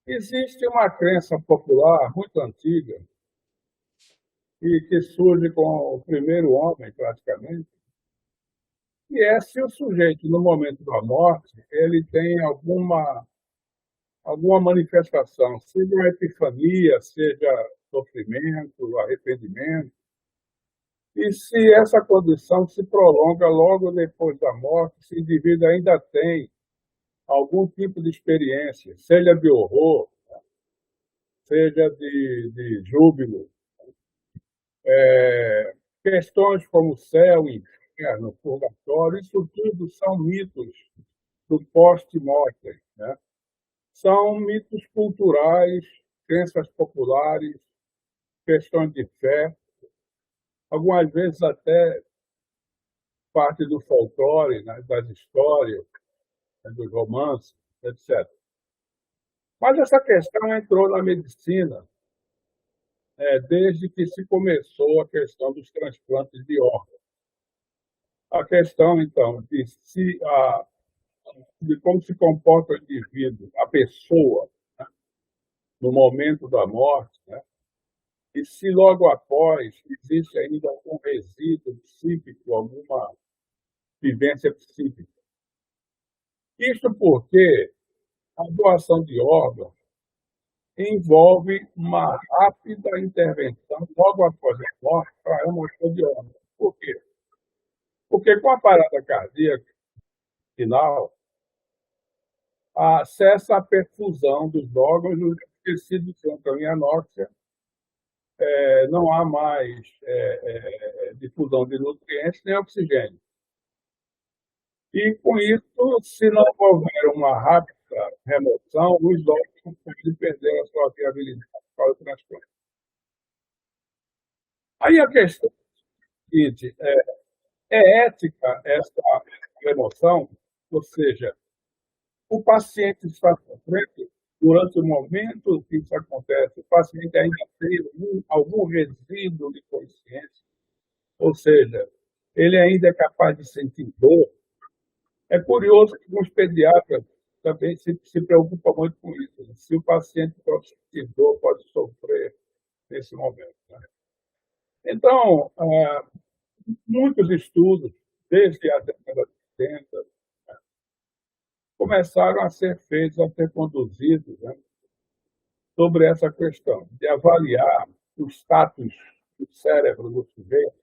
Existe uma crença popular muito antiga e que surge com o primeiro homem, praticamente, que é se o sujeito, no momento da morte, ele tem alguma manifestação, seja uma epifania, seja sofrimento, arrependimento, e se essa condição se prolonga logo depois da morte, se o indivíduo ainda tem algum tipo de experiência, seja de horror, seja de júbilo, questões como céu, inferno, purgatório, isso tudo são mitos do post-mortem, né? São mitos culturais, crenças populares, questões de fé, algumas vezes até parte do folclore, né, das histórias, né, dos romances, etc. Mas essa questão entrou na medicina desde que se começou a questão dos transplantes de órgãos. A questão, então, de como se comporta o indivíduo, a pessoa, né, no momento da morte, né, e se logo após existe ainda algum resíduo psíquico, alguma vivência psíquica. Isso porque a doação de órgãos envolve uma rápida intervenção logo após a morte para a remoção de órgãos. Por quê? Porque com a parada cardíaca final, cessa a perfusão dos órgãos, os tecidos entram em anóxia, não há mais difusão de nutrientes nem oxigênio. E, com isso, se não houver uma rápida remoção, os órgãos podem perder a sua viabilidade para o transplante. Aí a questão é a seguinte: é ética essa remoção? Ou seja, o paciente está sofrendo durante o momento que isso acontece, o paciente ainda tem algum resíduo de consciência, ou seja, ele ainda é capaz de sentir dor. É curioso que alguns pediatras também se preocupam muito com isso, né? Se o paciente pode sentir dor, pode sofrer nesse momento, né? Então, muitos estudos, desde a década de 70, começaram a ser feitos, a ser conduzidos, né, sobre essa questão de avaliar o status do cérebro do sujeito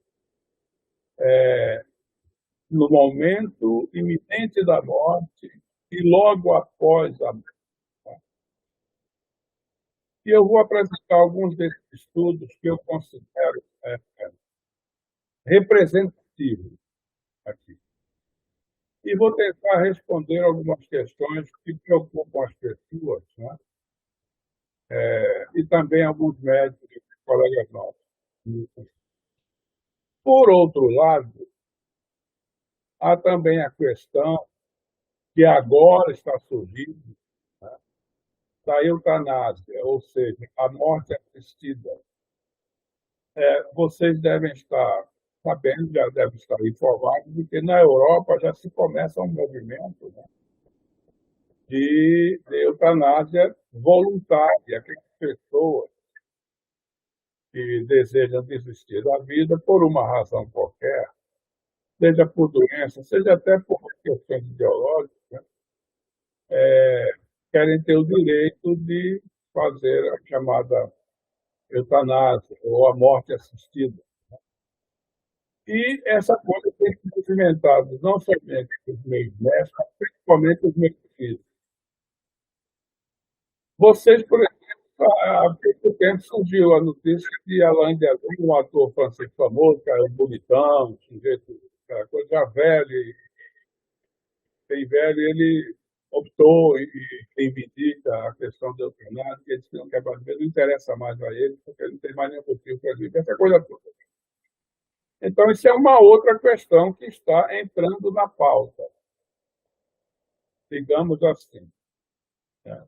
no momento iminente da morte e logo após a morte. E eu vou apresentar alguns desses estudos que eu considero representativos aqui. E vou tentar responder algumas questões que preocupam as pessoas, né? E também alguns médicos e colegas nossos. Por outro lado, há também a questão que agora está surgindo, né, da eutanásia, ou seja, a morte assistida. Vocês devem estar sabendo, já devem estar informados, de que na Europa já se começa um movimento, né, de eutanásia voluntária, aquelas pessoas que desejam desistir da vida por uma razão qualquer, seja por doença, seja até por questões ideológicas, né, querem ter o direito de fazer a chamada eutanásia ou a morte assistida. E essa coisa tem se movimentado não somente os meios médicos, mas principalmente os meios físicos. Vocês, por exemplo, há pouco tempo surgiu a notícia de Alain Delon, um ator francês famoso, que era bonitão, um sujeito, aquela coisa já velho, e bem velho, ele optou e reivindica a questão da eutanásia, que ele disse que não quer mais ver, não interessa mais a ele, porque ele não tem mais nenhum motivo para viver, essa coisa toda. Então, isso é uma outra questão que está entrando na pauta, digamos assim, né?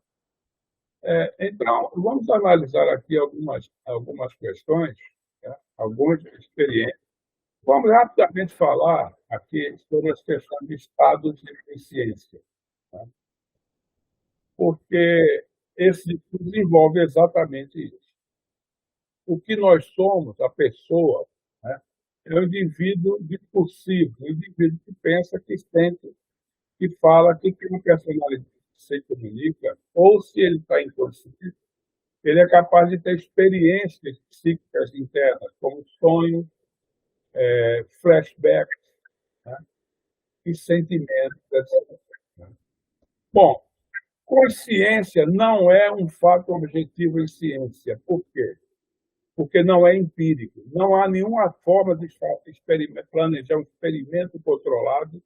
Então, vamos analisar aqui algumas questões, né, algumas experiências. Vamos rapidamente falar aqui sobre as questões de estados de consciência, né? Porque esse discurso envolve exatamente isso. O que nós somos, a pessoa, né, é um indivíduo discursivo, um indivíduo que pensa, que sente, que fala, que tem uma personalidade que se comunica, ou se ele está inconsciente, ele é capaz de ter experiências psíquicas internas, como sonhos, flashbacks, né, e sentimentos, etc. Bom, consciência não é um fato objetivo em ciência. Por quê? Porque não é empírico. Não há nenhuma forma de planejar um experimento controlado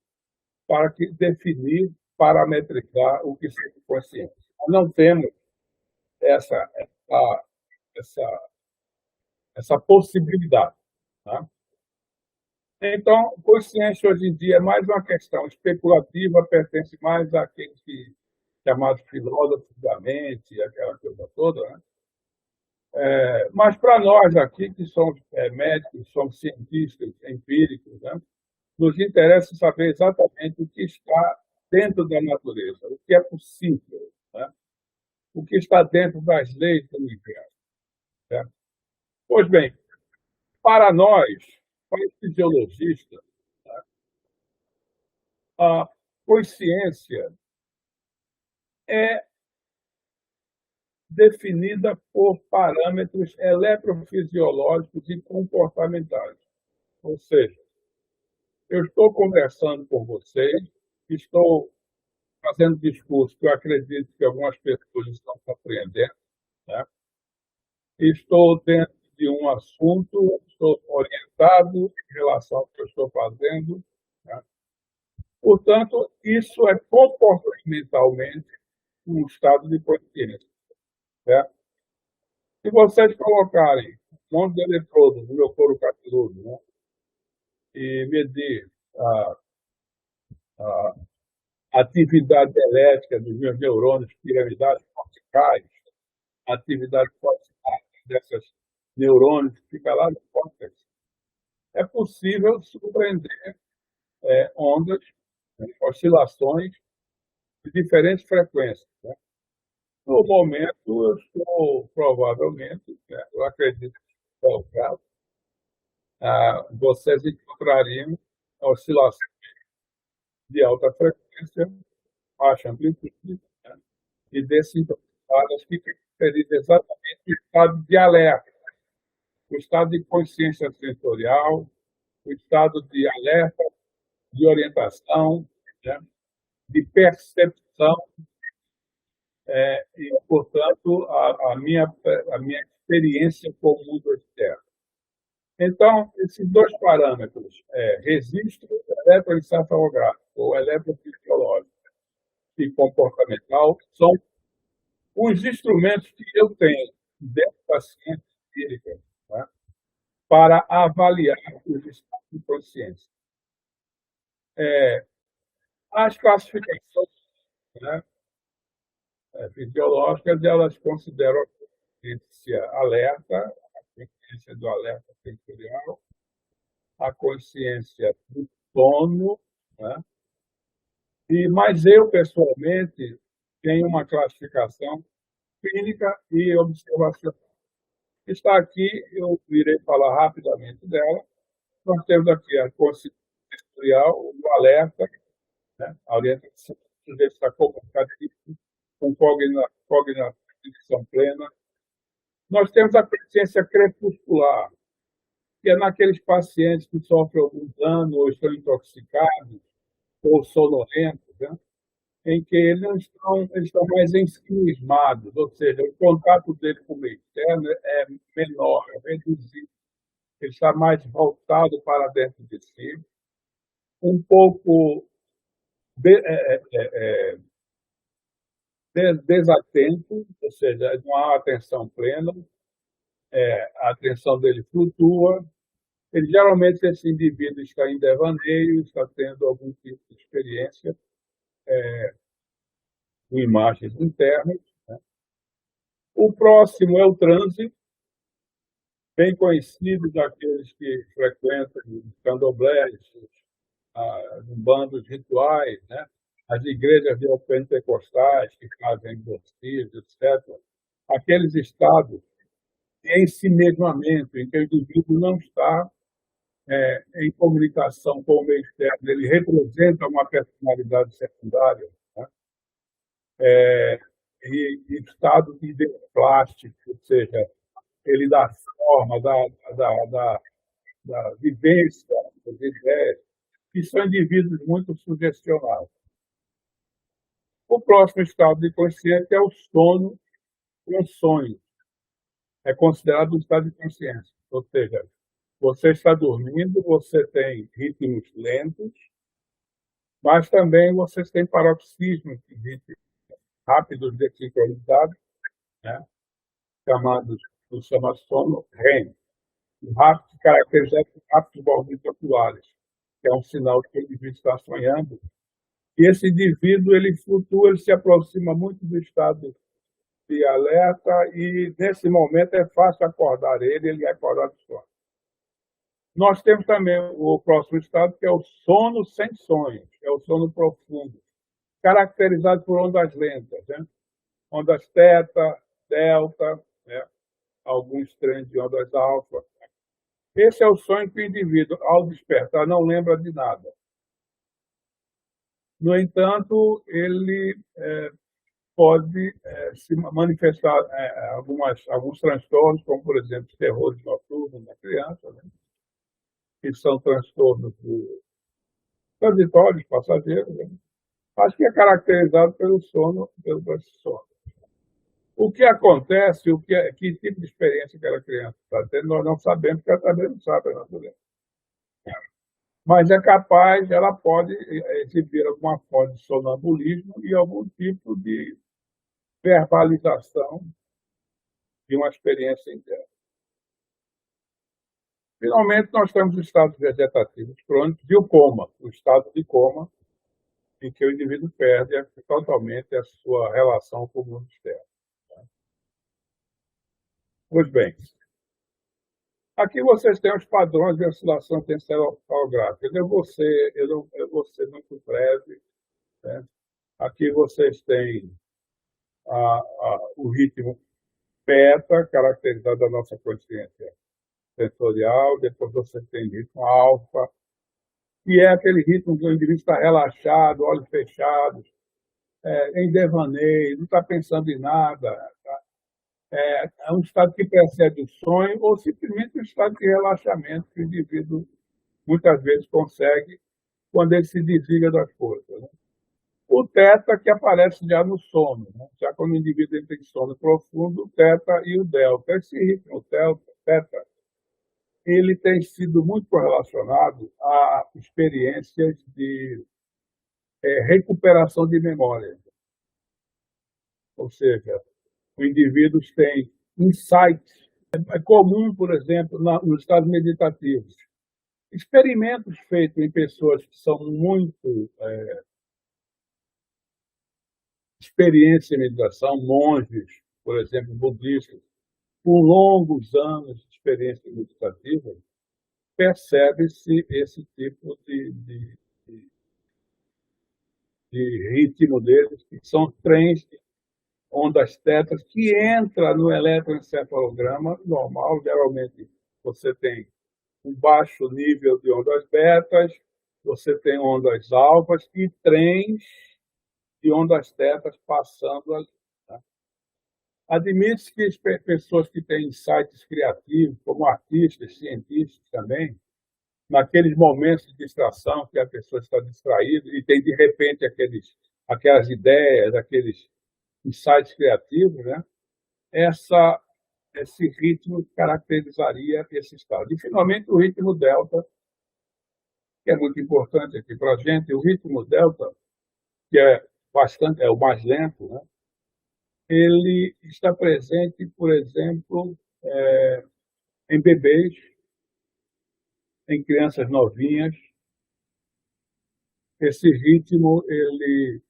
para definir, parametrizar o que seja consciência. Nós não temos essa, essa, essa, essa possibilidade. Tá? Então, consciência hoje em dia é mais uma questão especulativa, pertence mais àqueles que chamados filósofos da mente, aquela coisa toda, né? Mas para nós aqui, que somos médicos, somos cientistas empíricos, né? Nos interessa saber exatamente o que está dentro da natureza, o que é possível, né? O que está dentro das leis do universo. Certo? Pois bem, para nós, para os fisiologistas, a consciência é definida por parâmetros eletrofisiológicos e comportamentais. Ou seja, eu estou conversando com vocês, estou fazendo discurso que eu acredito que algumas pessoas estão compreendendo, né? Estou dentro de um assunto, estou orientado em relação ao que eu estou fazendo, né? Portanto, isso é comportamentalmente um estado de consciência. Certo? Se vocês colocarem um monte de eletrodos no meu couro cabeludo, né, e medir a, a atividade elétrica dos meus neurônios piramidais corticais, a atividade cortical dessas neurônios que fica lá no córtex, é possível surpreender ondas, né, oscilações de diferentes frequências. Né? No momento, eu estou provavelmente, né, eu acredito que é o caso, vocês encontrariam oscilações de alta frequência, baixa amplitude, né, e desincronizadas que referidas exatamente o estado de alerta, o estado de consciência sensorial, o estado de alerta, de orientação, né, de percepção, e, portanto, a minha experiência com o mundo externo. Então, esses dois parâmetros, registro eletroencefalográfico ou eletrofisiológico e comportamental, são os instrumentos que eu tenho dentro da ciência empírica, né, para avaliar os estados de consciência. As classificações, né, fisiológicas, elas consideram a consciência alerta, a consciência do alerta sensorial, a consciência do sono, né? Mas eu, pessoalmente, tenho uma classificação clínica e observacional. Está aqui, eu irei falar rapidamente dela. Nós temos aqui a consciência sensorial, o alerta, né? A orientação, o sujeito está comunicativo, com cognição plena. Nós temos a consciência crepuscular, que é naqueles pacientes que sofrem algum dano ou estão intoxicados ou sonolentos, né? Em que eles estão mais ensimismados, ou seja, o contato dele com o meio externo é menor, é reduzido. Ele está mais voltado para dentro de si, um pouco desatento, ou seja, não há atenção plena, a atenção dele flutua. Ele, geralmente, esse indivíduo está em devaneio, está tendo algum tipo de experiência com imagens internas. Né? O próximo é o transe, bem conhecido daqueles que frequentam os candomblés, bandos rituais, né? as igrejas neopentecostais que fazem exorcismos, etc., aqueles estados de ensimesmamento, em que o indivíduo não está em comunicação com o meio externo, ele representa uma personalidade secundária, né? E estado de plástico, ou seja, ele dá forma, da vivência, das ideias, que são indivíduos muito sugestionáveis. O próximo estado de consciência é o sono com sonho. É considerado um estado de consciência. Ou seja, você está dormindo, você tem ritmos lentos, mas também você tem paroxismos de ritmos rápidos, desincronizados, né? Chama sono REM. O rápido caracterizado por rápidos movimentos oculares, que é um sinal de que o indivíduo está sonhando. E esse indivíduo, ele flutua, ele se aproxima muito do estado de alerta e, nesse momento, é fácil acordar ele acordar do sono. Nós temos também o próximo estado, que é o sono sem sonhos, é o sono profundo, caracterizado por ondas lentas, né? Ondas teta, delta, né? Alguns trens de ondas alfa. Esse é o sonho que o indivíduo, ao despertar, não lembra de nada. No entanto, ele pode se manifestar alguns transtornos, como, por exemplo, terrores noturnos na criança, né? Que são transtornos transitórios, passageiros, né? Acho que é caracterizado pelo sono, pelo sono. O que acontece, que tipo de experiência aquela criança está tendo, nós não sabemos, porque ela também não sabe a natureza. Mas é capaz, ela pode exibir alguma forma de sonambulismo e algum tipo de verbalização de uma experiência interna. Finalmente, nós temos os estados vegetativos crônicos e o coma, o estado de coma, em que o indivíduo perde totalmente a sua relação com o mundo externo. Pois bem, aqui vocês têm os padrões de oscilação encefalográfica. Eu vou ser muito breve, né? Aqui vocês têm o ritmo beta, caracterizado da nossa consciência sensorial, depois você tem ritmo alfa, que é aquele ritmo que o indivíduo está relaxado, olhos fechados, em devaneio, não está pensando em nada. Tá? É um estado que precede o sonho ou simplesmente um estado de relaxamento que o indivíduo muitas vezes consegue quando ele se desliga das coisas, né? O teta, que aparece já no sono, né? Já quando o indivíduo entra em sono profundo, o teta e o delta. Esse ritmo, teta, ele tem sido muito correlacionado a experiências de recuperação de memória. Ou seja, os indivíduos têm insights. É comum, por exemplo, nos estados meditativos. Experimentos feitos em pessoas que são muito experiência em meditação, monges, por exemplo, budistas, com longos anos de experiência meditativa, percebe-se esse tipo de ritmo deles, que são trens de ondas tetas, que entra no eletroencefalograma normal. Geralmente, você tem um baixo nível de ondas betas, você tem ondas alfas e trens de ondas tetas passando ali. Tá? Admite-se que pessoas que têm insights criativos, como artistas, cientistas também, naqueles momentos de distração que a pessoa está distraída e tem, de repente, aquelas ideias, aqueles insights criativos, né? Esse ritmo caracterizaria esse estado. E, finalmente, o ritmo delta, que é muito importante aqui para a gente. O ritmo delta, que é o mais lento, né? Ele está presente, por exemplo, em bebês, em crianças novinhas. Esse ritmo ele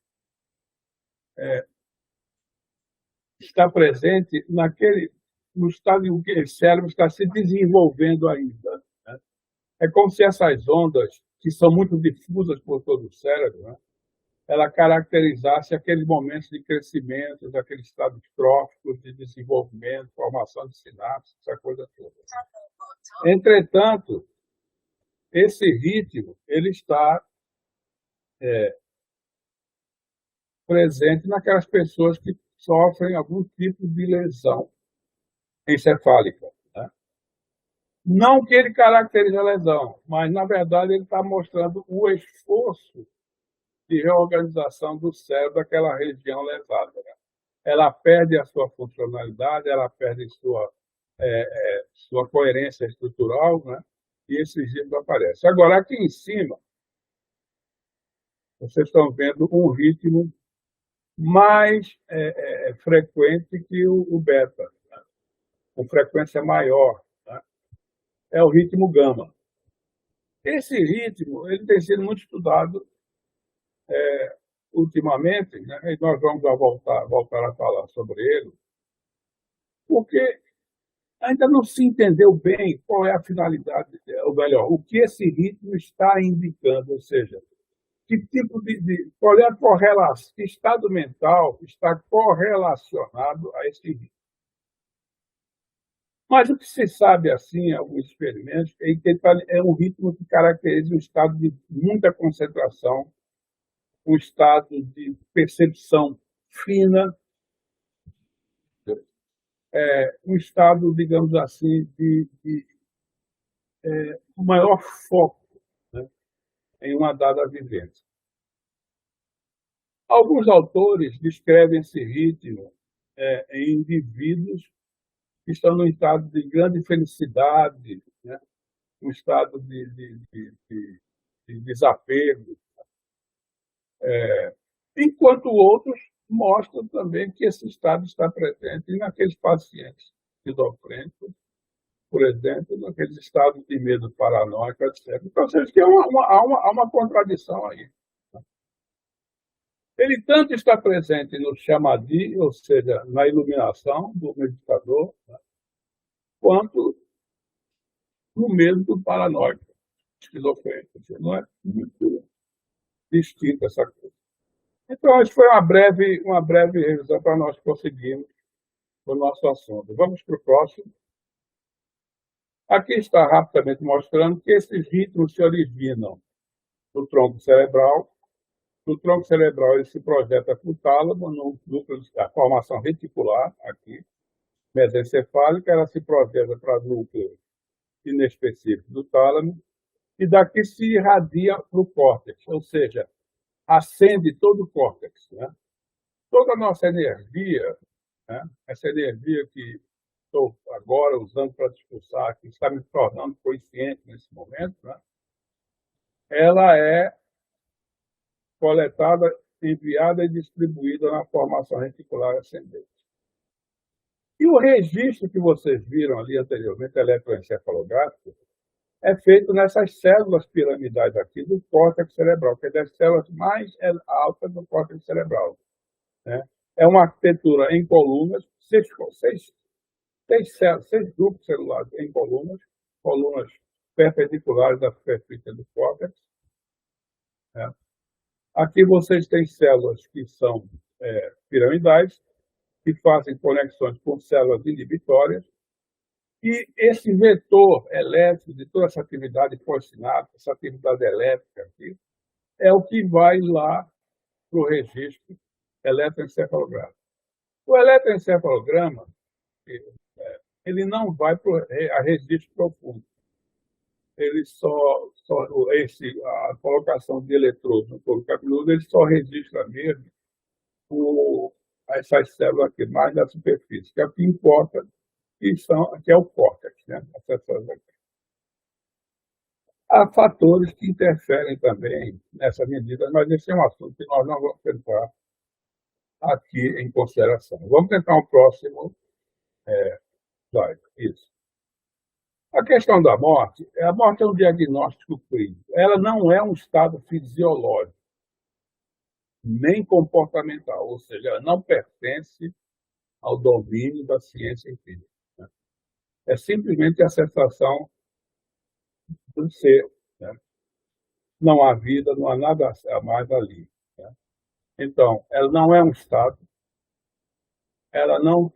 está presente no estado em que o cérebro está se desenvolvendo ainda, né? É como se essas ondas, que são muito difusas por todo o cérebro, né? ela caracterizasse aqueles momentos de crescimento, aqueles estados tróficos de desenvolvimento, formação de sinapses, essa coisa toda. Entretanto, esse ritmo ele está presente naquelas pessoas que sofrem algum tipo de lesão encefálica, né? Não que ele caracterize a lesão, mas, na verdade, ele está mostrando o esforço de reorganização do cérebro daquela região lesada, né? Ela perde a sua funcionalidade, ela perde sua coerência estrutural, né? E esses ritmos aparecem. Agora, aqui em cima, vocês estão vendo um ritmo mais frequente que o beta, né? Com frequência maior, né? É o ritmo gama. Esse ritmo ele tem sido muito estudado ultimamente, né? E nós vamos voltar a falar sobre ele, porque ainda não se entendeu bem qual é a finalidade, ou melhor, o que esse ritmo está indicando, ou seja, que tipo qual é a correlação, que estado mental está correlacionado a esse ritmo. Mas o que se sabe, assim, alguns experimentos, é que é um ritmo que caracteriza um estado de muita concentração, um estado de percepção fina, um estado, digamos assim, de maior foco, né, em uma dada vivência. Alguns autores descrevem esse ritmo em indivíduos que estão num estado de grande felicidade, né, um estado de desapego, enquanto outros mostram também que esse estado está presente naqueles pacientes esquizofrênicos, por exemplo, naqueles estados de medo paranoico, etc. Então, vocês têm há uma contradição aí. Ele tanto está presente no chamadi, ou seja, na iluminação do meditador, né, quanto no medo do paranoico, esquizofrênico. Não é muito distinta essa coisa. Então, isso foi uma breve revisão para nós conseguirmos o nosso assunto. Vamos para o próximo. Aqui está rapidamente mostrando que esses ritmos se originam no tronco cerebral. No tronco cerebral, ele se projeta para o tálamo, no núcleo da formação reticular, aqui, mesencefálica, ela se projeta para o núcleo inespecífico do tálamo, e daqui se irradia para o córtex, ou seja, acende todo o córtex, né? Toda a nossa energia, né? Essa energia que estou agora usando para discursar, que está me tornando consciente nesse momento, né? Ela é coletada, enviada e distribuída na formação reticular ascendente. E o registro que vocês viram ali anteriormente, eletroencefalográfico, é feito nessas células piramidais aqui do córtex cerebral, que é das células mais altas do córtex cerebral, né? É uma arquitetura em colunas, seis grupos celulares em colunas perpendiculares da superfície do córtex, né? Aqui vocês têm células que são piramidais, que fazem conexões com células inibitórias, e esse vetor elétrico de toda essa atividade pós-sináptica, essa atividade elétrica aqui, é o que vai lá para o registro eletroencefalográfico. O eletroencefalograma, ele não vai para a registro profundo. Ele a colocação de eletrodos no couro cabeludo, ele só registra mesmo essas células aqui, mais na superfície, que é o que importa, que é o córtex, né? Essas células aqui. Há fatores que interferem também nessa medida, mas esse é um assunto que nós não vamos tentar aqui em consideração. Vamos tentar um próximo slide. Isso. A questão da morte, a morte é um diagnóstico clínico. Ela não é um estado fisiológico, nem comportamental, ou seja, ela não pertence ao domínio da ciência empírica, né? É simplesmente a sensação do ser, né? Não há vida, não há nada a mais ali, né? Então, ela não é um estado, ela não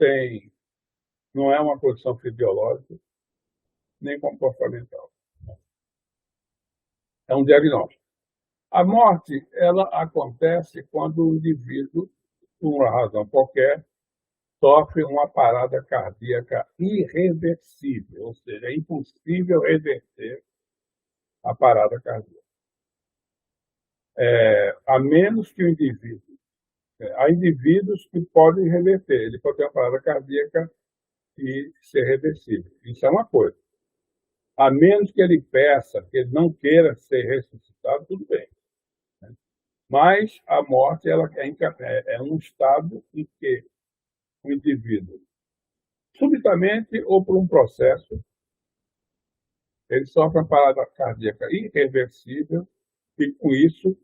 é uma condição fisiológica, nem comportamental. É um diagnóstico. A morte, ela acontece quando o indivíduo, por uma razão qualquer, sofre uma parada cardíaca irreversível, ou seja, é impossível reverter a parada cardíaca. A menos que o indivíduo... Há indivíduos que podem reverter, ele pode ter uma parada cardíaca e ser reversível. Isso é uma coisa. A menos que ele peça, que ele não queira ser ressuscitado, tudo bem. Mas a morte é um estado em que o indivíduo, subitamente ou por um processo, ele sofre uma parada cardíaca irreversível e, com isso,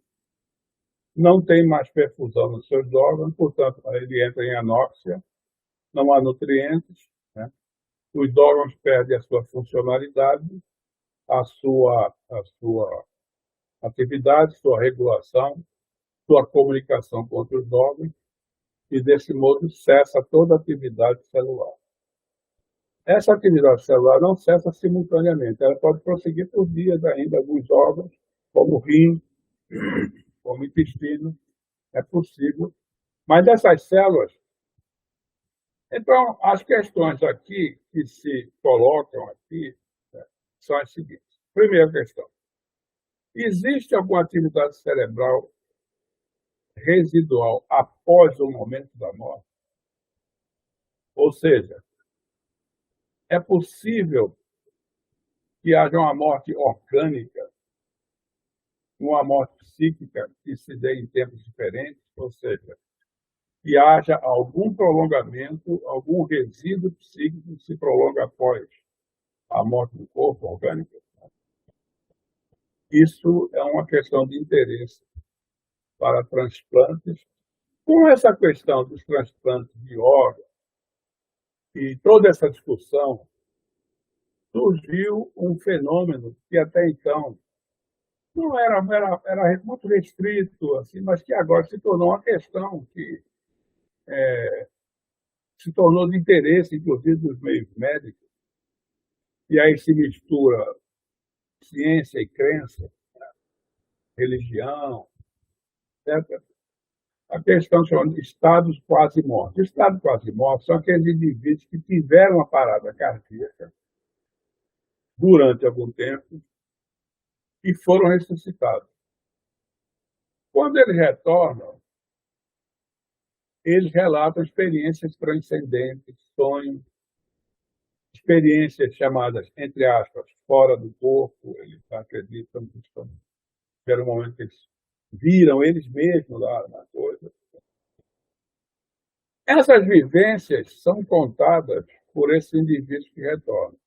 não tem mais perfusão nos seus órgãos, portanto, ele entra em anóxia, não há nutrientes, né? Os órgãos perdem a sua funcionalidade, a sua atividade, sua regulação, sua comunicação com outros órgãos, e, desse modo, cessa toda a atividade celular. Essa atividade celular não cessa simultaneamente, ela pode prosseguir por dias ainda, alguns órgãos, como o rim, como o intestino, é possível. Mas essas células... Então, as questões aqui que se colocam aqui, né, são as seguintes. Primeira questão: existe alguma atividade cerebral residual após o momento da morte? Ou seja, é possível que haja uma morte orgânica, uma morte psíquica que se dê em tempos diferentes, ou seja, que haja algum prolongamento, algum resíduo psíquico que se prolonga após a morte do corpo orgânico? Isso é uma questão de interesse para transplantes. Com essa questão dos transplantes de órgãos e toda essa discussão, surgiu um fenômeno que até então não era muito restrito, assim, mas que agora se tornou uma questão que se tornou de interesse, inclusive, dos meios médicos, e aí se mistura ciência e crença, religião, etc. A questão chama de estados quase mortos. Estados quase mortos são aqueles indivíduos que tiveram uma parada cardíaca durante algum tempo e foram ressuscitados. Quando eles retornam, eles relatam experiências transcendentes, sonhos, experiências chamadas, entre aspas, fora do corpo. Eles acreditam que tiveram um momento que eles viram eles mesmos lá na coisa. Essas vivências são contadas por esses indivíduos que retornam.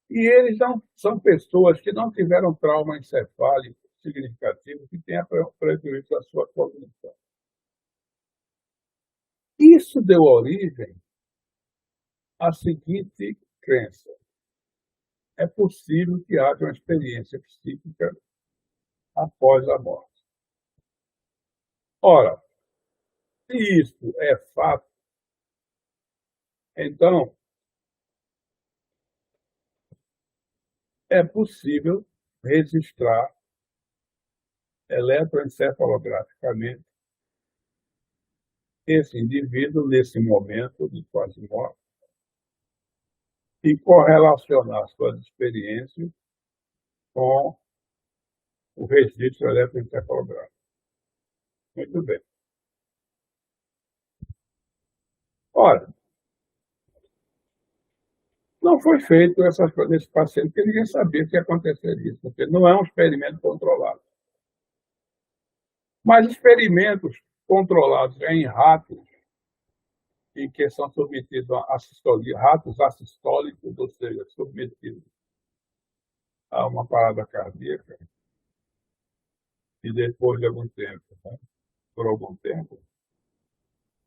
E eles não são pessoas que não tiveram trauma encefálico significativo que tenha prejuízo à sua cognição. Isso deu origem à seguinte crença: é possível que haja uma experiência psíquica após a morte. Ora, se isso é fato, então é possível registrar eletroencefalograficamente esse indivíduo nesse momento de quase morte e correlacionar suas experiências com o registro eletroencefalográfico. Muito bem. Ora, não foi feito essas coisas nesse paciente, porque ninguém sabia que ia acontecer isso, porque não é um experimento controlado. Mas experimentos controlados em ratos, em que são submetidos a assistolia, ratos assistólicos, ou seja, submetidos a uma parada cardíaca, e depois de algum tempo, né, por algum tempo,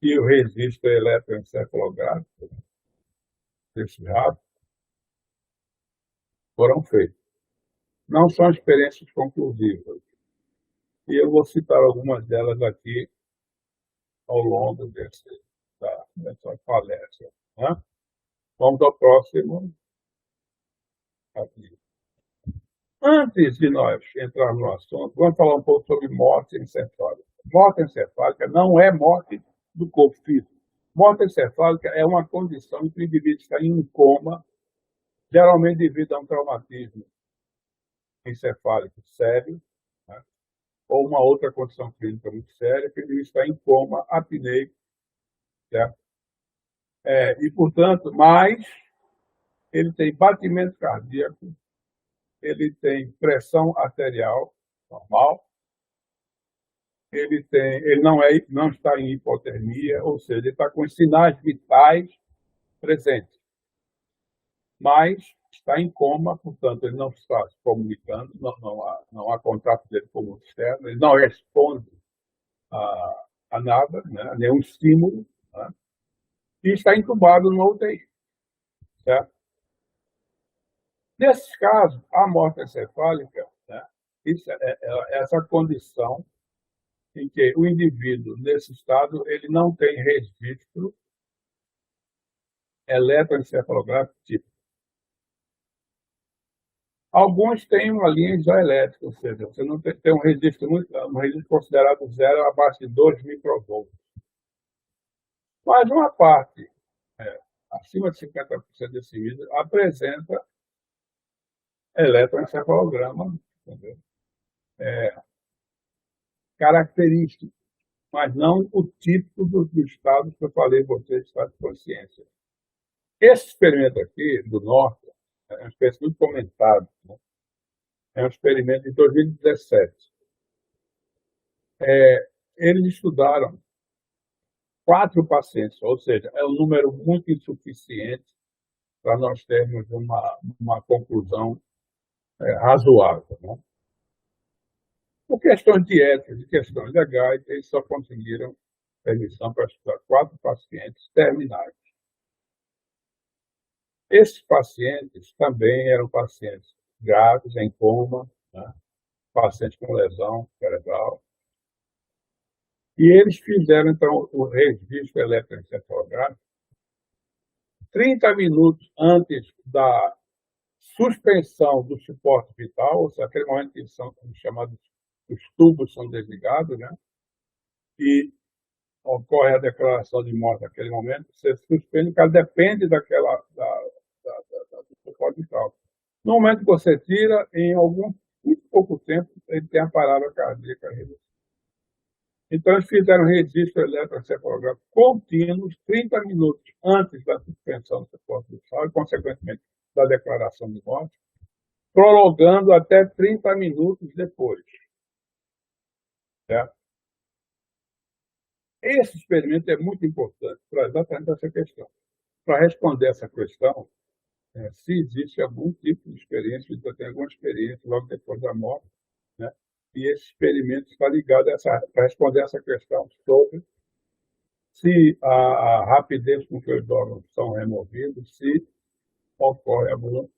e o registro eletroencefalográfico desses ratos foram feitos. Não são experiências conclusivas, e eu vou citar algumas delas aqui ao longo dessa palestra, né? Vamos ao próximo. Aqui. Antes de nós entrarmos no assunto, vamos falar um pouco sobre morte encefálica. Morte encefálica não é morte do corpo físico. Morte encefálica é uma condição em que o indivíduo está em um coma, geralmente devido a um traumatismo encefálico sério, né? Ou uma outra condição clínica muito séria, que ele está em coma apneico, certo? E, portanto, mas ele tem batimento cardíaco, ele tem pressão arterial normal, ele não está em hipotermia, ou seja, ele está com os sinais vitais presentes, mas está em coma, portanto, ele não está se comunicando, não há contato dele com o mundo externo, ele não responde a nada, né, a nenhum estímulo, né, e está entubado no UTI, certo? Nesses casos, a morte encefálica, né, essa condição em que o indivíduo, nesse estado, ele não tem registro eletroencefalográfico típico. Alguns têm uma linha isoelétrica, ou seja, você não tem um registro considerado zero abaixo de 2 microvolts. Mas uma parte, acima de 50% desse índice, apresenta eletroencefalograma, entendeu? Característico, mas não o típico do estado que eu falei a vocês, estado de consciência. Esse experimento aqui, do Norte, é um experimento muito comentado, né? É um experimento de 2017. Eles estudaram 4 pacientes, ou seja, é um número muito insuficiente para nós termos uma conclusão razoável, né? Por questões de ética, de questões legais, eles só conseguiram permissão para estudar 4 pacientes terminais. Esses pacientes também eram pacientes graves, em coma, né? Pacientes com lesão cerebral. E eles fizeram, então, o registro eletroencefalográfico 30 minutos antes da suspensão do suporte vital, ou seja, aquele momento que são chamados, os tubos são desligados, né? E ocorre a declaração de morte naquele momento, você suspende, o cara depende do suporte vital. No momento que você tira, em muito pouco tempo, ele tem a parada cardíaca. Então, eles fizeram registro eletroencefalográfico contínuos 30 minutos antes da suspensão do suporte vital e, consequentemente, da declaração de morte, prolongando até 30 minutos depois. Certo? Esse experimento é muito importante para exatamente essa questão. Para responder essa questão, se existe algum tipo de experiência, eu tenho alguma experiência logo depois da morte, né? E esse experimento está ligado para responder essa questão sobre se a rapidez com que os órgãos são removidos, se ocorre algum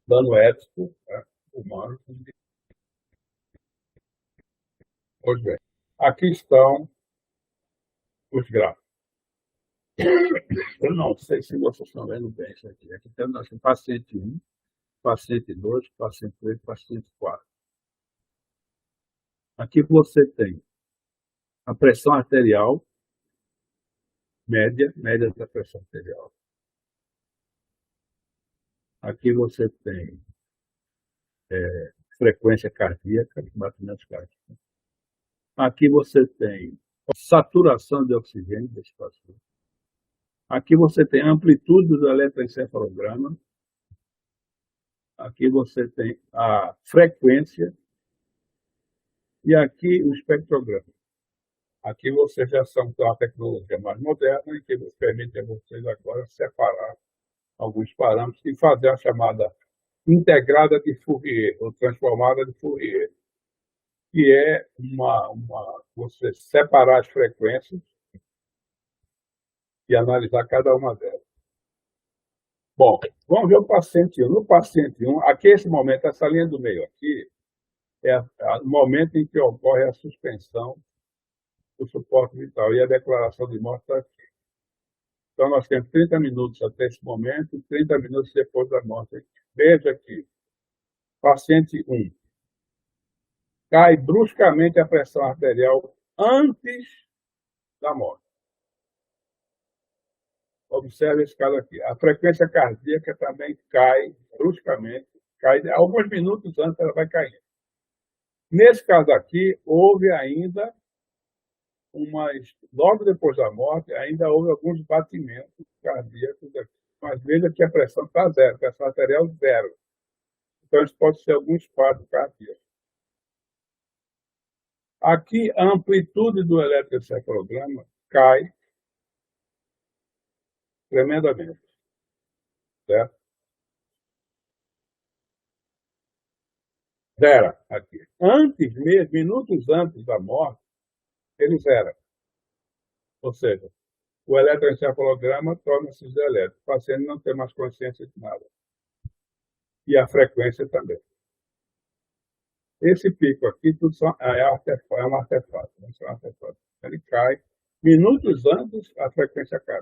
dano ético, né, humano. Pois bem, aqui estão os gráficos. Eu não sei se vocês estão vendo bem isso aqui. Aqui temos o paciente 1, paciente 2, paciente 3, paciente 4. Aqui você tem a pressão arterial média da pressão arterial. Aqui você tem frequência cardíaca, batimentos cardíacos. Aqui você tem saturação de oxigênio desse paciente. Aqui você tem a amplitude do eletroencefalograma. Aqui você tem a frequência. E aqui o espectrograma. Aqui vocês já são com uma tecnologia mais moderna e que permite a vocês agora separar alguns parâmetros e fazer a chamada integrada de Fourier, ou transformada de Fourier, que é você separar as frequências e analisar cada uma delas. Bom, vamos ver o paciente 1. No paciente 1, aqui, esse momento, essa linha do meio aqui, é o momento em que ocorre a suspensão do suporte vital, e a declaração de morte está aqui. Então, nós temos 30 minutos até esse momento, 30 minutos depois da morte. Veja aqui, paciente 1. Cai bruscamente a pressão arterial antes da morte. Observe esse caso aqui. A frequência cardíaca também cai bruscamente, cai alguns minutos antes ela vai cair. Nesse caso aqui, houve ainda logo depois da morte, ainda houve alguns batimentos cardíacos aqui. Mas veja que a pressão está zero, a pressão arterial zero. Então, isso pode ser algum espasmo cardíaco. Aqui, a amplitude do eletroencefalograma cai tremendamente, certo? Zera aqui. Antes mesmo, minutos antes da morte, ele zera. Ou seja, o eletroencefalograma torna-se elétrico. O paciente não tem mais consciência de nada. E a frequência também. Esse pico aqui tudo é um artefato. Ele cai. Minutos antes, a frequência cai.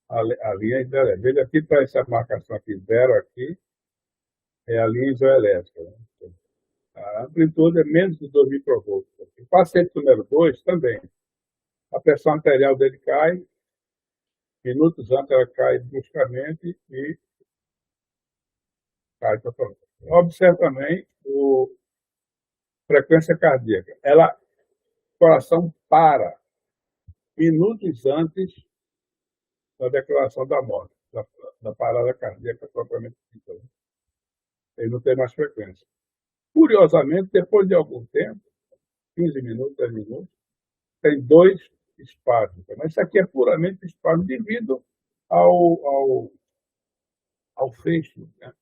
A linha isoelétrica. Veja aqui, está essa marcação aqui, zero aqui, é a linha isoelétrica. Né? A amplitude é menos de 2.000 por volts. O paciente número 2 também. A pressão arterial dele cai, minutos antes ela cai bruscamente e cai totalmente. Observe também a frequência cardíaca. O coração para minutos antes da declaração da morte, da parada cardíaca propriamente dita. Ele não tem mais frequência. Curiosamente, depois de algum tempo, 15 minutos, 10 minutos, tem 2 espasmos. Mas isso aqui é puramente espasmo devido ao feixe, né,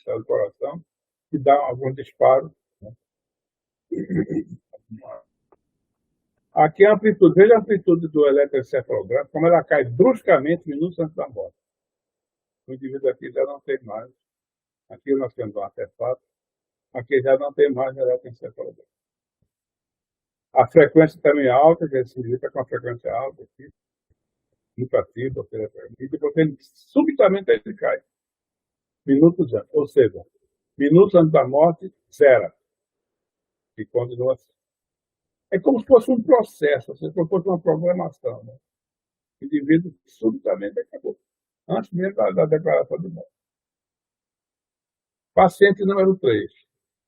do coração, que dá alguns disparos. Né? Aqui a amplitude, veja a amplitude do eletroencefalograma, como ela cai bruscamente minutos antes da morte. O indivíduo aqui já não tem mais. Aqui nós temos um artefato, aqui já não tem mais eletroencefalograma. A frequência também é alta, que significa com a frequência alta aqui, muito ativa, e depois subitamente ele cai. Minutos antes, ou seja, minutos antes da morte, zero. E continua assim. É como se fosse um processo, se fosse uma programação. Né? O indivíduo subitamente acabou, antes mesmo da declaração de morte. Paciente número 3.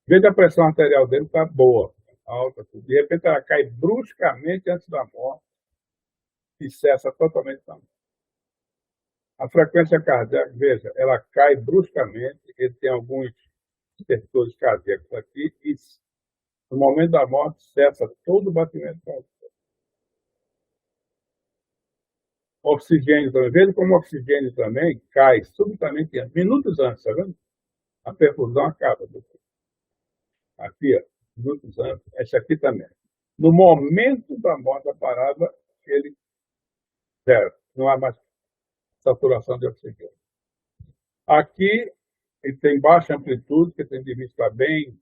Veja a pressão arterial dele está boa, alta. De repente ela cai bruscamente antes da morte e cessa totalmente da morte. A frequência cardíaca, veja, ela cai bruscamente, ele tem alguns estertores cardíacos aqui e no momento da morte cessa todo o batimento cardíaco. Oxigênio também, veja como o oxigênio também cai subitamente, minutos antes, tá vendo? A perfusão acaba. Aqui, ó, minutos antes, esse aqui também. No momento da morte da parada, ele zero, não há mais saturação de oxigênio. Aqui, ele tem baixa amplitude, que tem de vista bem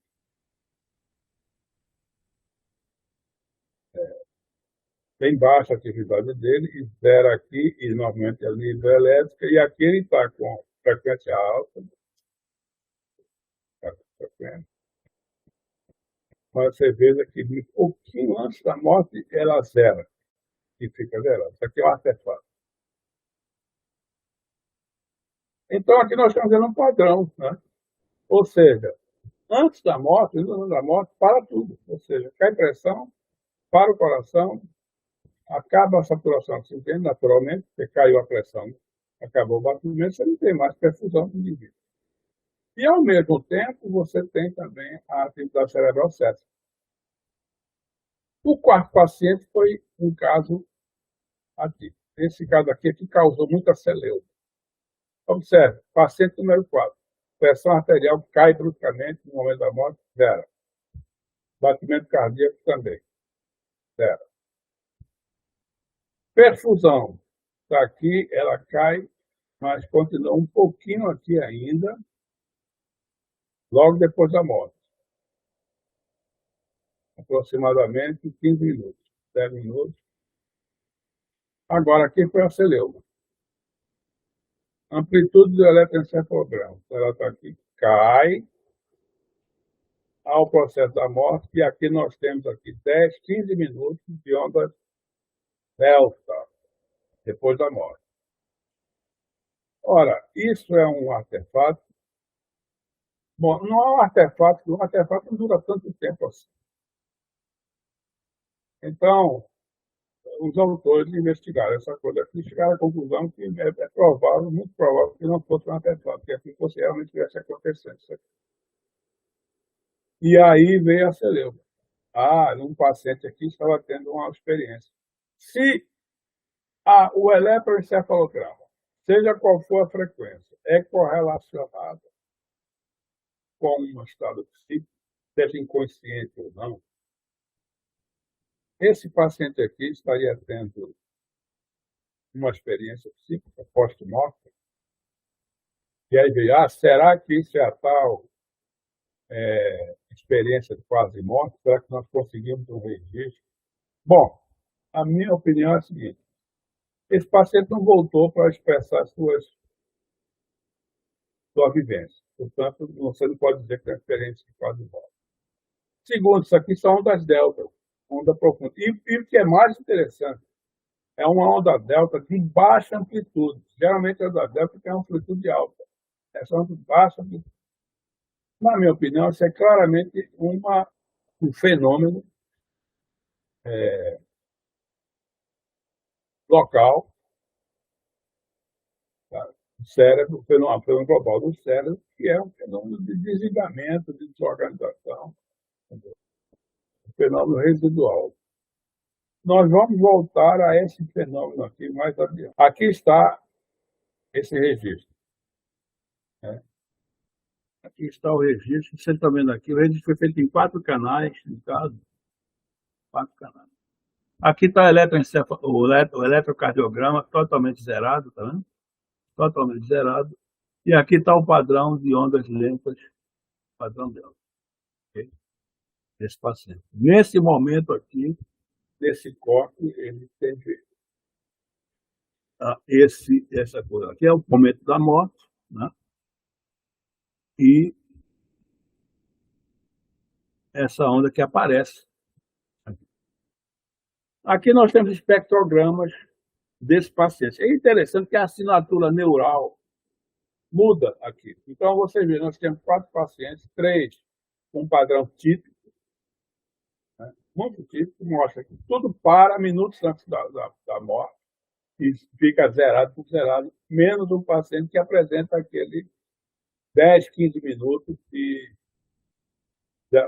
baixa a atividade dele, e zero aqui, e normalmente a nível elétrica, e aqui ele está com frequência alta, mas você veja que um pouquinho antes da morte ela zera, e fica zerada. Isso aqui é um artefato. Então aqui nós estamos vendo um padrão, né? Ou seja, antes da morte, para tudo. Ou seja, cai pressão, para o coração, acaba a saturação de oxigênio, naturalmente, porque caiu a pressão, acabou o batimento, você não tem mais perfusão do indivíduo. E, ao mesmo tempo, você tem também a atividade cerebral cética. O quarto paciente foi um caso atípico. Esse caso aqui é que causou muita celeuma. Observe, paciente número 4. Pressão arterial cai bruscamente no momento da morte, zero. Batimento cardíaco também, zero. Perfusão, está aqui, ela cai, mas continua um pouquinho aqui ainda, logo depois da morte. aproximadamente 15 minutos, 10 minutos. Agora, aqui foi a celeuma. Amplitude do eletroencefalograma. Ela está aqui, cai ao processo da morte, e aqui nós temos aqui 10, 15 minutos de onda delta, depois da morte. Ora, isso é um artefato. Bom, não é um artefato não dura tanto tempo assim. Então, os autores investigaram essa coisa aqui e chegaram à conclusão que é provável, muito provável, que não fosse um artefato, que aqui fosse realmente tivesse acontecendo isso aqui. E aí veio a celeuma. Um paciente aqui estava tendo uma experiência. Se o eletroencefalograma, seja qual for a frequência, é correlacionado com um estado psíquico, seja inconsciente ou não, esse paciente aqui estaria tendo uma experiência psíquica pós-morte. E aí veio, será que isso é a tal experiência de quase morte? Será que nós conseguimos um registro? Bom, a minha opinião é a seguinte: esse paciente não voltou para expressar sua vivência. Portanto, você não pode dizer que é uma experiência de quase morte. Segundo, isso aqui são ondas delta, onda profunda. E o que é mais interessante, é uma onda delta de baixa amplitude. Geralmente a onda delta tem uma amplitude alta. Essa onda de baixa amplitude. Na minha opinião, isso é claramente um fenômeno local, tá? Do cérebro, um fenômeno global do cérebro, que é um fenômeno de desligamento, de desorganização, um fenômeno residual. Nós vamos voltar a esse fenômeno aqui mais adiante. Aqui está esse registro. Né? Aqui está o registro, você está vendo aqui, o registro foi feito em 4 canais, no caso, 4 canais. Aqui está o eletrocardiograma totalmente zerado, tá vendo? Totalmente zerado. E aqui está o padrão de ondas lentas, padrão dela, okay? Desse paciente. Nesse momento aqui, nesse corte, ele teve essa coisa aqui, é o momento da morte, né? E essa onda que aparece. Aqui nós temos espectrogramas desse paciente. É interessante que a assinatura neural muda aqui. Então, você vê, nós temos 4 pacientes, 3 com padrão típico, né? Muito típico, mostra que tudo para minutos antes da morte e fica zerado por zerado, menos um paciente que apresenta aquele 10, 15 minutos de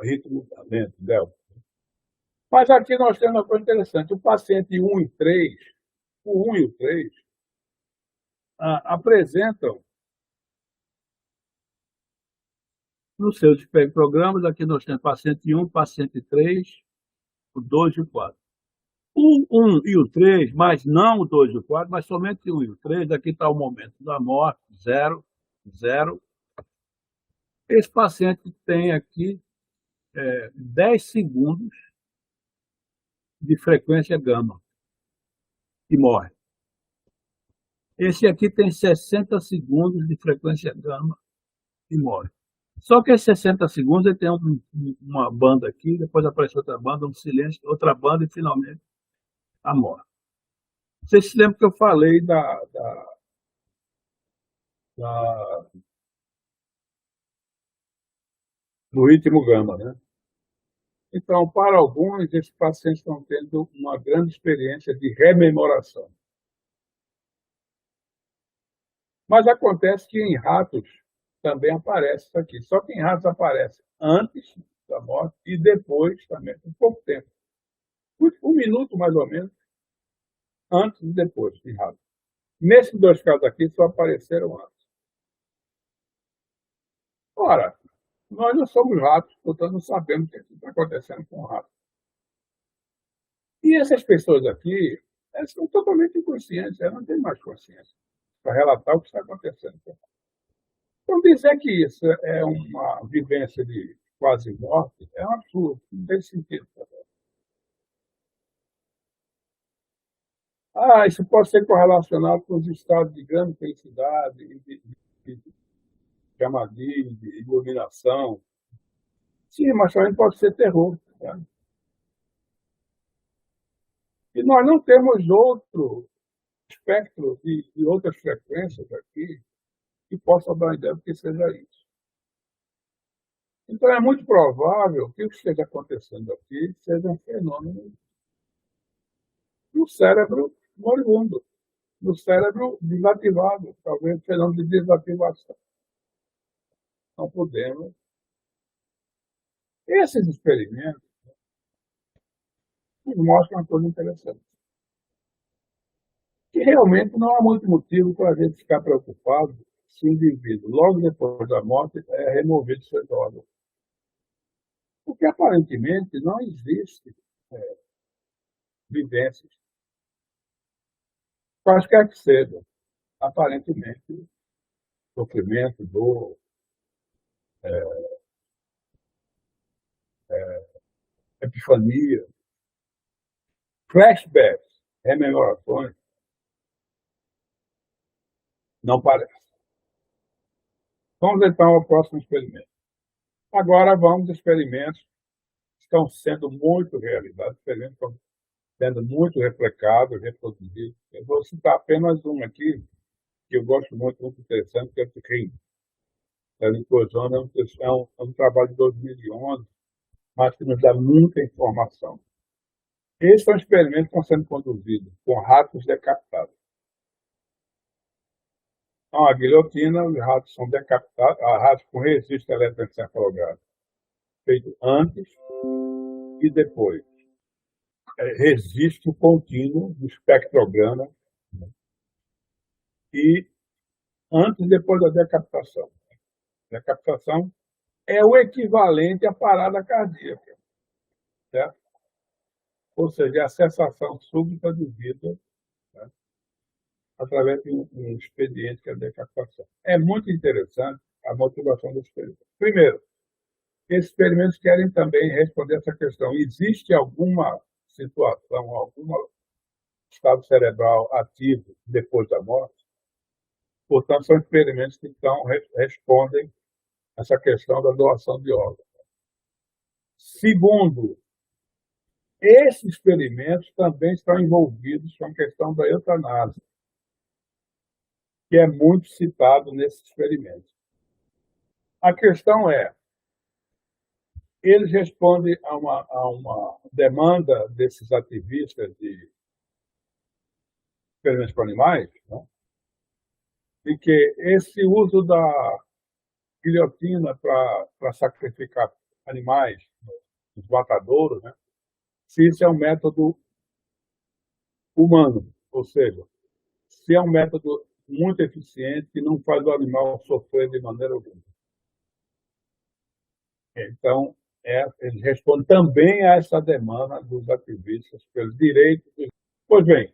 ritmo lento, delta. Mas aqui nós temos uma coisa interessante. O paciente 1 e 3, o 1 e o 3, apresentam nos seus espectrogramas, aqui nós temos paciente 1, paciente 3, o 2 e o 4. O 1 e o 3, mas não o 2 e o 4, mas somente o 1 e o 3, aqui está o momento da morte, 0, 0. Esse paciente tem aqui 10 segundos de frequência gama e morre. Esse aqui tem 60 segundos de frequência gama e morre. Só que esses 60 segundos ele tem uma banda aqui, depois aparece outra banda, um silêncio, outra banda e finalmente a morte. Vocês se lembram que eu falei do ritmo gama, né? Então, para alguns, esses pacientes estão tendo uma grande experiência de rememoração. Mas acontece que em ratos também aparece isso aqui. Só que em ratos aparece antes da morte e depois também, por pouco tempo. 1 minuto, mais ou menos, antes e depois, em ratos. Nesses 2 casos aqui, só apareceram antes. Ora, nós não somos ratos, portanto não sabemos o que está acontecendo com o rato. E essas pessoas aqui, elas são totalmente inconscientes, elas não têm mais consciência para relatar o que está acontecendo com o rato. Então, dizer que isso é uma vivência de quase morte, é um absurdo, não tem sentido. Isso pode ser correlacionado com os estados de grande felicidade, de armadilha, de iluminação. Sim, mas também pode ser terror. Né? E nós não temos outro espectro de outras frequências aqui que possa dar uma ideia do que seja isso. Então, é muito provável que o que esteja acontecendo aqui seja um fenômeno no cérebro moribundo, no cérebro desativado, talvez um fenômeno de desativação. Não podemos. Esses experimentos nos mostram uma coisa interessante, que realmente não há muito motivo para a gente ficar preocupado se o indivíduo, logo depois da morte, é removido do seu órgão. Porque, aparentemente, não existe vivências, quaisquer que sejam, aparentemente, sofrimento, dor, epifania, flashbacks, rememorações, não parece. Vamos então ao próximo experimento. Agora vamos a experimentos que estão sendo muito realizados, experimentos que estão sendo muito replicados, reproduzidos. Eu vou citar apenas um aqui, que eu gosto muito, muito interessante, que é o TRIM. A inclusão é um trabalho de 2011, mas que nos dá muita informação. Esses são experimentos que estão sendo conduzidos com ratos decapitados. Então, a guilhotina, os ratos são decapitados, ratos com registro eletroencefalográfico, feito antes e depois. Registro contínuo do espectrograma e antes e depois da decapitação. Decapitação é o equivalente à parada cardíaca, certo? Ou seja, a cessação súbita de vida, né, através de um expediente que é a decapitação. É muito interessante a motivação do experimento. Primeiro, esses experimentos querem também responder essa questão. Existe alguma situação, algum estado cerebral ativo depois da morte? Portanto, são experimentos que respondem essa questão da doação de órgãos. Segundo, esses experimentos também estão envolvidos com a questão da eutanásia, que é muito citado nesses experimentos. A questão é, eles respondem a uma demanda desses ativistas de experimentos com animais, né, de que esse uso da guilhotina para sacrificar animais, os matadouros, né, se isso é um método humano, ou seja, se é um método muito eficiente que não faz o animal sofrer de maneira alguma. Então, eles respondem também a essa demanda dos ativistas pelos direitos. Pois bem,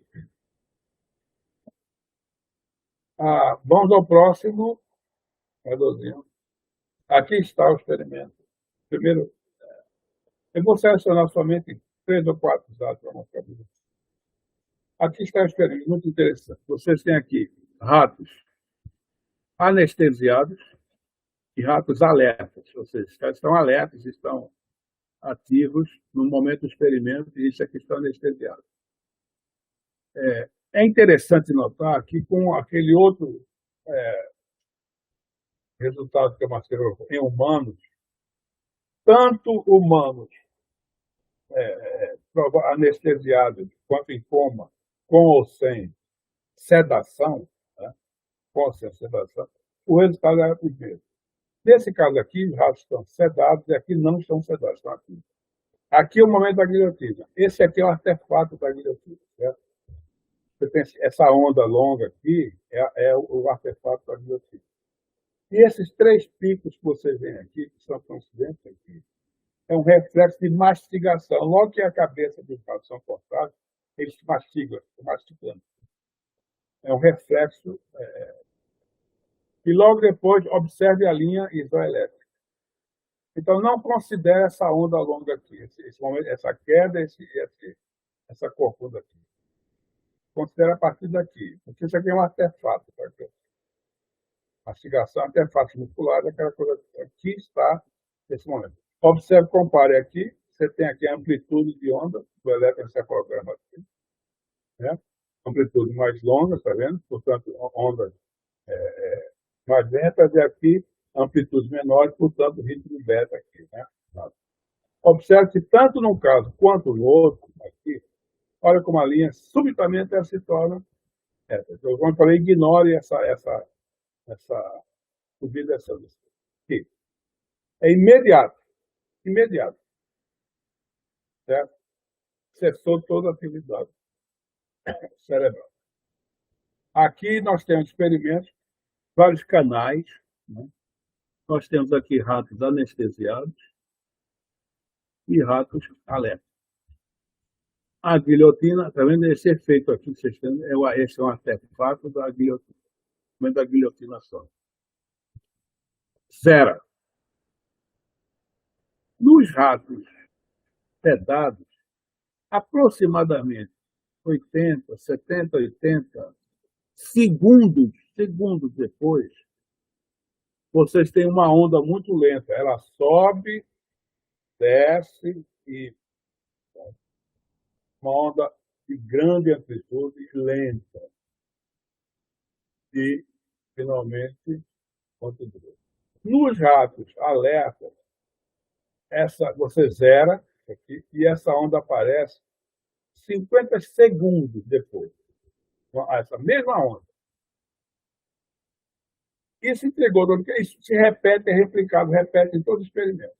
vamos ao próximo, Eduardo. Aqui está o experimento. Primeiro, eu vou selecionar somente 3 ou 4 dados para mostrar para vocês. Aqui está o experimento, muito interessante. Vocês têm aqui ratos anestesiados e ratos alertas, ou seja, estão alertas, estão ativos no momento do experimento e isso aqui estão anestesiados. É interessante notar que com aquele outro resultado que eu mostrei em humanos, tanto humanos anestesiados quanto em coma, com ou sem sedação, né, com ou sem sedação, o resultado era o mesmo. Nesse caso aqui, os ratos estão sedados e aqui não estão sedados, estão aqui. Aqui é o momento da guilhotina. Esse aqui é o artefato da guilhotina, certo? Você tem essa onda longa aqui, é o artefato da guilhotina. E esses 3 picos que vocês veem aqui, que são coincidentes aqui, é um reflexo de mastigação. Logo que a cabeça dos ratos são cortados, eles mastigam, mastigando. É um reflexo. E logo depois, observe a linha isoelétrica. Então, não considere essa onda longa aqui, esse momento, essa queda, essa corcunda aqui. Considera a partir daqui, porque isso aqui é um artefato. Tá? Mastigação, artefatos musculares, aquela coisa que aqui está nesse momento. Observe, compare aqui, você tem aqui a amplitude de onda do eletroencefalograma aqui, né? Amplitude mais longa, está vendo? Portanto, ondas mais lentas, e aqui amplitudes menores, portanto, ritmo beta aqui, né? Observe que tanto num caso quanto no outro, aqui, olha como a linha subitamente ela se torna essa. Então, como eu falei, ignore essa subida dessa luz. Aqui. É imediato, imediato, certo? Cessou toda a atividade cerebral. Aqui nós temos experimentos, vários canais, né? Nós temos aqui ratos anestesiados e ratos alertas. A guilhotina, está vendo esse efeito aqui que vocês têm? Esse é um artefato da guilhotina, da guilhotinação. Zero. Nos ratos sedados, aproximadamente 80, 70, 80 segundos depois, vocês têm uma onda muito lenta. Ela sobe, desce e uma onda de grande amplitude lenta. E, finalmente, continua. Nos ratos alertas, você zera aqui, e essa onda aparece 50 segundos depois. Essa mesma onda. Isso entregou, porque isso se repete, é replicado, repete em todo experimento.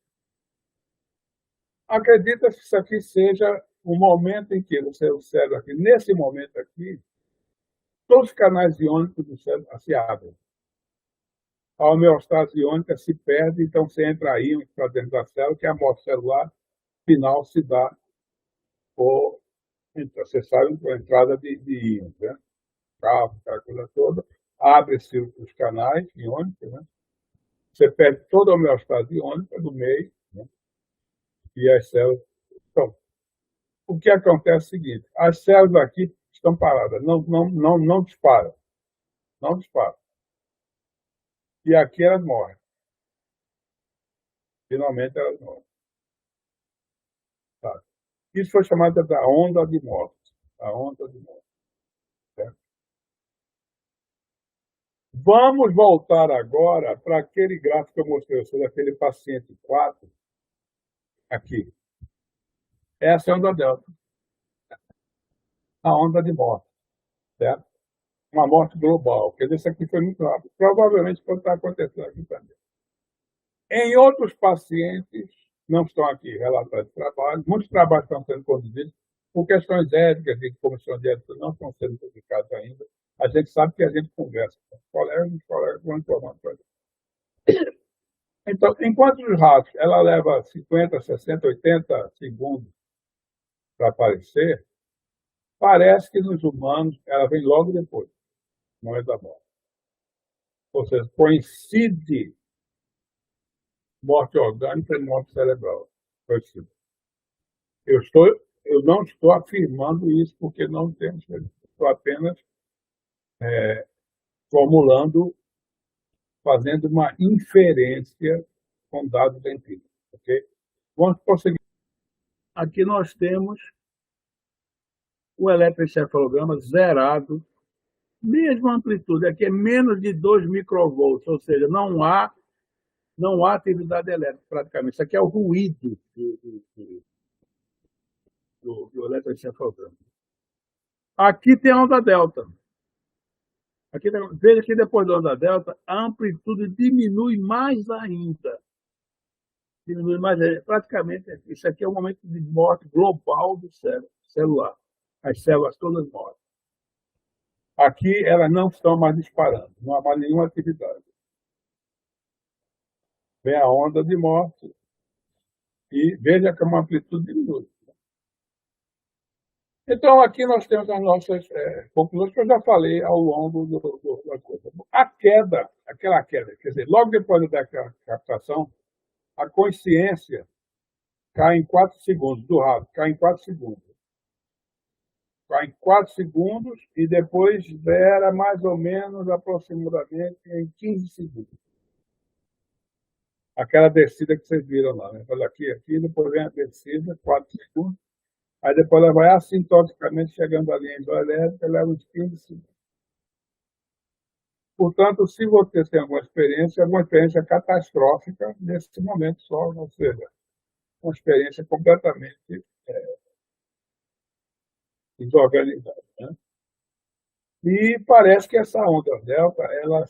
Acredita-se que isso aqui seja o momento em que você observa aqui, nesse momento aqui, todos os canais iônicos do cérebro se abrem. A homeostase iônica se perde, então você entra íons para dentro da célula, que a morte celular final se dá por, você sabe, por entrada de íons, né? Carro, aquela coisa toda, abre-se os canais iônicos, né? Você perde toda a homeostase iônica do meio, né? E as células. Então, o que acontece é o seguinte: as células aqui estão paradas, não disparam. Não disparam. E aqui elas morrem. Finalmente elas morrem. Tá? Isso foi chamado da onda de morte. A onda de morte. Certo? Vamos voltar agora para aquele gráfico que eu mostrei sobre aquele paciente 4. Aqui. Essa é a onda delta. A onda de morte. Certo? Uma morte global. Quer dizer, isso aqui foi muito rápido. Provavelmente pode estar acontecendo aqui também. Em outros pacientes, não estão aqui relatados de trabalho, muitos trabalhos estão sendo conduzidos por questões éticas e comissões de ética não estão sendo publicados ainda. A gente sabe que a gente conversa com os colegas vão informando para a gente. Então, enquanto os ratos, ela leva 50, 60, 80 segundos para aparecer, parece que nos humanos ela vem logo depois, no momento da morte. Ou seja, coincide morte orgânica e morte cerebral. Eu não estou afirmando isso porque não temos, estou apenas formulando, fazendo uma inferência com dados empíricos. Okay? Vamos prosseguir. Aqui nós temos o eletroencefalograma zerado, mesma amplitude, aqui é menos de 2 microvolts, ou seja, não há atividade elétrica praticamente. Isso aqui é o ruído do eletroencefalograma. Aqui tem a onda delta. Aqui, veja que depois da onda delta, a amplitude diminui mais ainda. Diminui mais ainda. Praticamente, isso aqui é um momento de morte global do cérebro celular. As células todas morrem. Aqui elas não estão mais disparando, não há mais nenhuma atividade. Vem a onda de morte e veja que uma amplitude diminui. Então, aqui nós temos as nossas conclusões que eu já falei ao longo da coisa. A queda, aquela queda, quer dizer, logo depois da captação, a consciência cai em 4 segundos, do rápido, cai em 4 segundos. Cai em 4 segundos e depois zera mais ou menos, aproximadamente, em 15 segundos. Aquela descida que vocês viram lá, né? Olha aqui, depois vem a descida, 4 segundos, aí depois ela vai assintoticamente chegando ali em hidroelétrica, leva uns 15 segundos. Portanto, se você tem alguma experiência catastrófica nesse momento só, ou seja, uma experiência completamente desorganizada, né? E parece que essa onda delta, ela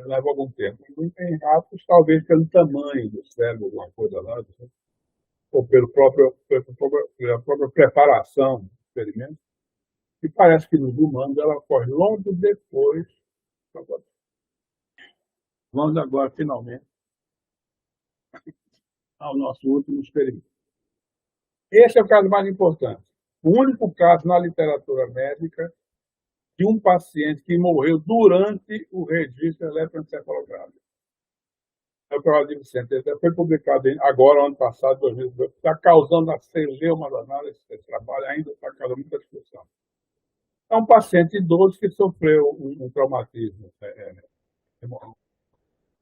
leva algum tempo. Em ratos, talvez pelo tamanho do cérebro, alguma coisa lá, ou pela própria preparação do experimento, e parece que nos humanos ela ocorre logo depois. Vamos agora, finalmente, ao nosso último experimento. Esse é o caso mais importante. O único caso na literatura médica de um paciente que morreu durante o registro eletroencefalográfico. É o caso de Vicente. Ele foi publicado agora, ano passado, 2018. Está causando a celeuma da análise desse trabalho, ainda está causando muita discussão. É um paciente idoso que sofreu um traumatismo, um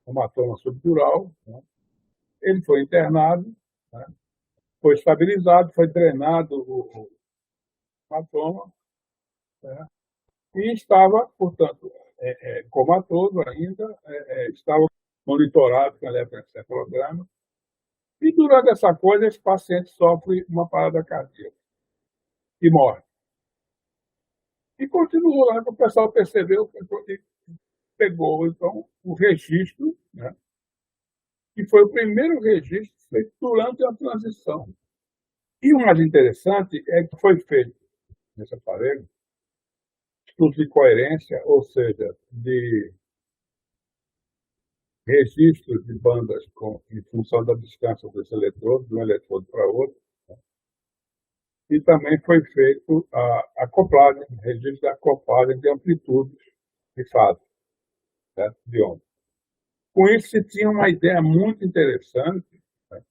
hematoma subdural, né? Ele foi internado, né? Foi estabilizado, foi drenado o hematoma, né? E estava, portanto, comatoso ainda, estava monitorado com eletroencefalograma, e durante essa coisa esse paciente sofre uma parada cardíaca e morre. E continuou lá, o pessoal percebeu e pegou, então, o registro, né? Que foi o primeiro registro feito durante a transição. E o mais interessante é que foi feito nesse aparelho estudos de coerência, ou seja, de registros de bandas em função da distância desse eletrodo, de um eletrodo para outro, né? E também foi feito a acoplagem, registro da acoplagem de amplitudes de fase, certo? De onda. Com isso, se tinha uma ideia muito interessante, né,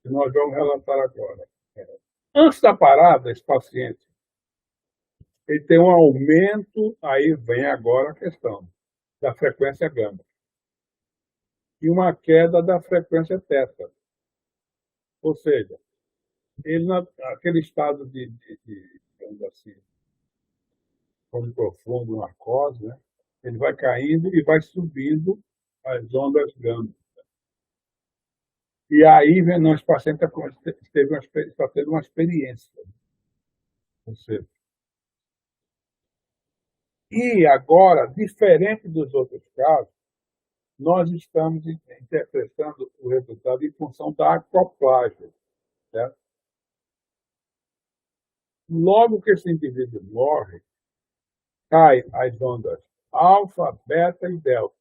que nós vamos relatar agora. Antes da parada, esse paciente ele tem um aumento, aí vem agora a questão da frequência gama, e uma queda da frequência teta. Ou seja, ele, naquele estado digamos assim, sono profundo, narcose, né, ele vai caindo e vai subindo as ondas gama. E aí, esse paciente está tendo uma experiência. Ou seja, e agora, diferente dos outros casos, nós estamos interpretando o resultado em função da acoplagem, certo? Logo que esse indivíduo morre, cai as ondas alfa, beta e delta.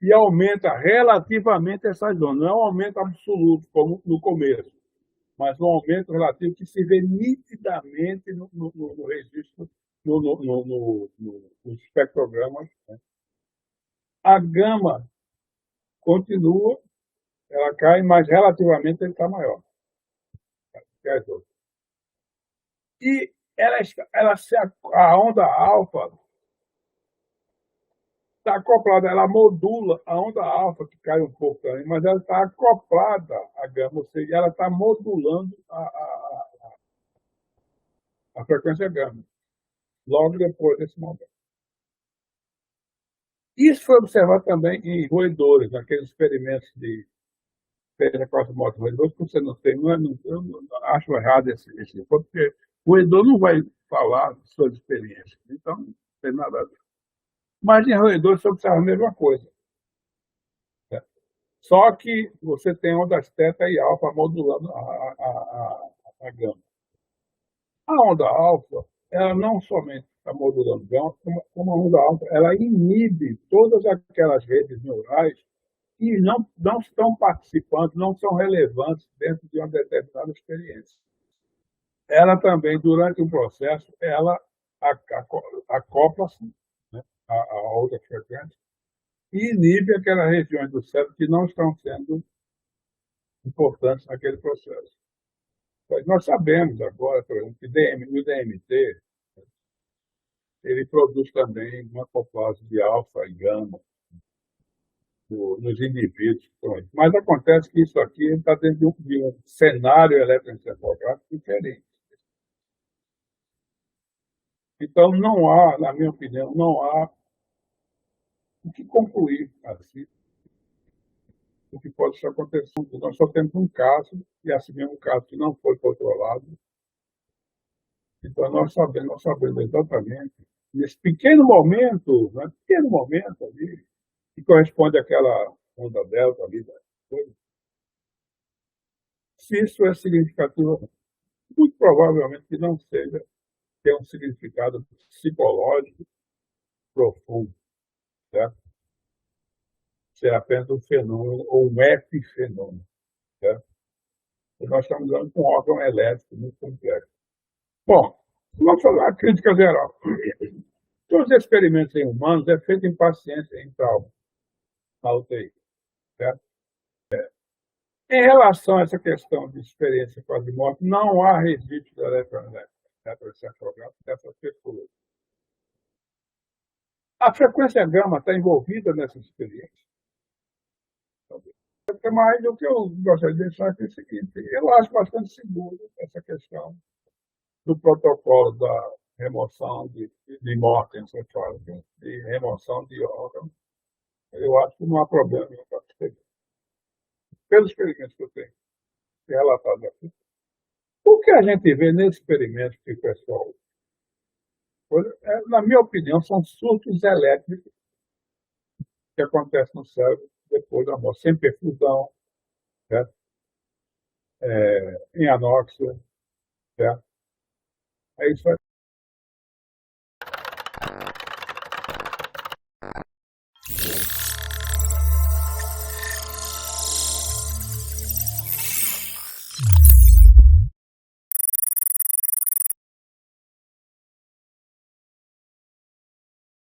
E aumenta relativamente essas ondas. Não é um aumento absoluto, como no começo, mas um aumento relativo que se vê nitidamente no registro, nos espectrogramas, né? A gama continua, ela cai, mas relativamente ele está maior que as outras. E a onda alfa está acoplada, ela modula a onda alfa, que cai um pouco também, mas ela está acoplada à gama, ou seja, ela está modulando a frequência gama, logo depois desse momento. Isso foi observado também em roedores, naqueles experimentos de pena cosmótica roedores, que você não tem, eu não acho errado esse porque o roedor não vai falar de suas experiências, então não tem nada a ver. Mas em roedores você observa a mesma coisa. Certo? Só que você tem ondas teta e alfa modulando a gama. A onda alfa, ela não somente está modulando gama, como a onda alfa, ela inibe todas aquelas redes neurais que não estão participando, não são relevantes dentro de uma determinada experiência. Ela também, durante o processo, ela acopla-se, né, a outra frequência, e inibe aquelas regiões do cérebro que não estão sendo importantes naquele processo. Mas nós sabemos agora, por exemplo, que o DMT ele produz também uma acoplagem de alfa e gama nos indivíduos. Mas acontece que isso aqui está dentro de um cenário eletroencefalográfico diferente. Então, não há, na minha opinião, não há o que concluir assim, o que pode estar acontecendo. Nós só temos um caso, e esse mesmo caso que não foi controlado. Então, nós sabemos exatamente, nesse pequeno momento, né, pequeno momento ali, que corresponde àquela onda delta ali, se isso é significativo, muito provavelmente que não seja, tem um significado psicológico profundo, certo? Ser apenas um fenômeno ou um epifenômeno, certo? E nós estamos dando com um órgão elétrico muito complexo. Bom, vamos falar a crítica geral. Todos os experimentos em humanos é feito em pacientes em trauma, na UTI, certo? Em relação a essa questão de experiência quase morte, não há registro da eletroencefalografia dessas pessoas. A frequência gama está envolvida nessa experiência. Mas o que eu gostaria de deixar é o seguinte: eu acho bastante seguro essa questão do protocolo da remoção de morte encefálica e remoção de órgãos. Eu acho que não há problema nenhum para isso. Pelos experimentos que eu tenho relatado aqui. O que a gente vê nesse experimento que o pessoal, na minha opinião, são surtos elétricos que acontecem no cérebro depois da morte, sem perfusão, certo? Em anóxia, certo? É isso aí.